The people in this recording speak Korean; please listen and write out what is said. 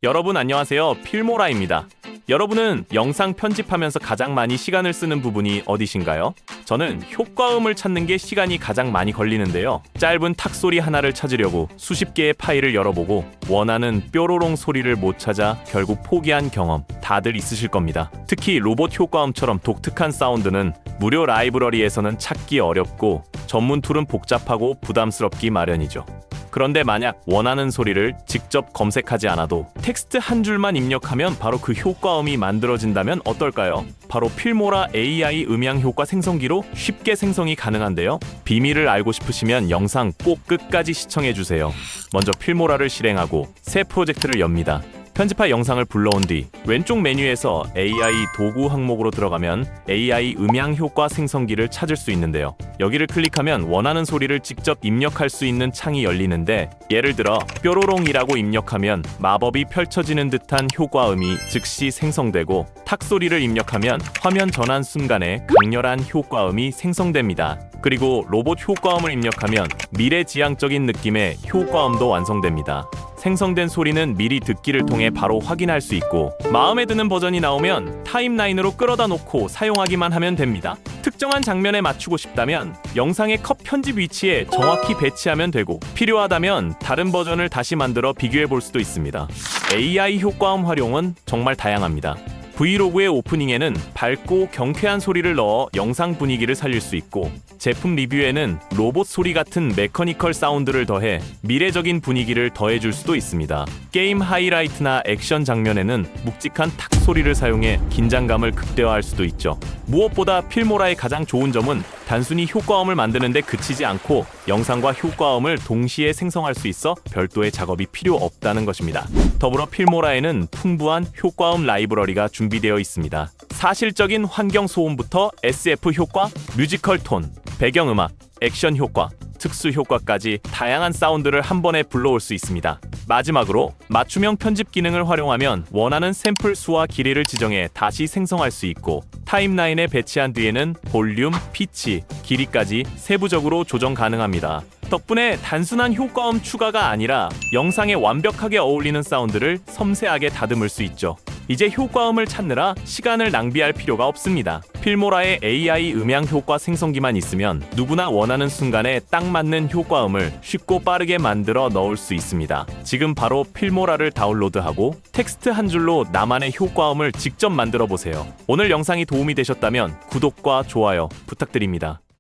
여러분 안녕하세요. 필모라입니다. 여러분은 영상 편집하면서 가장 많이 시간을 쓰는 부분이 어디신가요? 저는 효과음을 찾는 게 시간이 가장 많이 걸리는데요. 짧은 탁 소리 하나를 찾으려고 수십 개의 파일을 열어보고 원하는 뾰로롱 소리를 못 찾아 결국 포기한 경험 다들 있으실 겁니다. 특히 로봇 효과음처럼 독특한 사운드는 무료 라이브러리에서는 찾기 어렵고 전문 툴은 복잡하고 부담스럽기 마련이죠. 그런데 만약 원하는 소리를 직접 검색하지 않아도 텍스트 한 줄만 입력하면 바로 그 효과음이 만들어진다면 어떨까요? 바로 필모라 AI 음향 효과 생성기로 쉽게 생성이 가능한데요. 비밀을 알고 싶으시면 영상 꼭 끝까지 시청해주세요. 먼저 필모라를 실행하고 새 프로젝트를 엽니다. 편집할 영상을 불러온 뒤 왼쪽 메뉴에서 AI 도구 항목으로 들어가면 AI 음향 효과 생성기를 찾을 수 있는데요. 여기를 클릭하면 원하는 소리를 직접 입력할 수 있는 창이 열리는데, 예를 들어 뾰로롱이라고 입력하면 마법이 펼쳐지는 듯한 효과음이 즉시 생성되고, 탁 소리를 입력하면 화면 전환 순간에 강렬한 효과음이 생성됩니다. 그리고 로봇 효과음을 입력하면 미래지향적인 느낌의 효과음도 완성됩니다. 생성된 소리는 미리 듣기를 통해 바로 확인할 수 있고, 마음에 드는 버전이 나오면 타임라인으로 끌어다 놓고 사용하기만 하면 됩니다. 특정한 장면에 맞추고 싶다면 영상의 컷 편집 위치에 정확히 배치하면 되고, 필요하다면 다른 버전을 다시 만들어 비교해 볼 수도 있습니다. AI 효과음 활용은 정말 다양합니다. 브이로그의 오프닝에는 밝고 경쾌한 소리를 넣어 영상 분위기를 살릴 수 있고, 제품 리뷰에는 로봇 소리 같은 메커니컬 사운드를 더해 미래적인 분위기를 더해줄 수도 있습니다. 게임 하이라이트나 액션 장면에는 묵직한 탁 소리를 사용해 긴장감을 극대화할 수도 있죠. 무엇보다 필모라의 가장 좋은 점은 단순히 효과음을 만드는데 그치지 않고 영상과 효과음을 동시에 생성할 수 있어 별도의 작업이 필요 없다는 것입니다. 더불어 필모라에는 풍부한 효과음 라이브러리가 준비되어 있습니다. 사실적인 환경 소음부터 SF 효과, 뮤지컬 톤, 배경음악, 액션 효과, 특수 효과까지 다양한 사운드를 한 번에 불러올 수 있습니다. 마지막으로 맞춤형 편집 기능을 활용하면 원하는 샘플 수와 길이를 지정해 다시 생성할 수 있고, 타임라인에 배치한 뒤에는 볼륨, 피치, 길이까지 세부적으로 조정 가능합니다. 덕분에 단순한 효과음 추가가 아니라 영상에 완벽하게 어울리는 사운드를 섬세하게 다듬을 수 있죠. 이제 효과음을 찾느라 시간을 낭비할 필요가 없습니다. 필모라의 AI 음향 효과 생성기만 있으면 누구나 원하는 순간에 딱 맞는 효과음을 쉽고 빠르게 만들어 넣을 수 있습니다. 지금 바로 필모라를 다운로드하고 텍스트 한 줄로 나만의 효과음을 직접 만들어 보세요. 오늘 영상이 도움이 되셨다면 구독과 좋아요 부탁드립니다.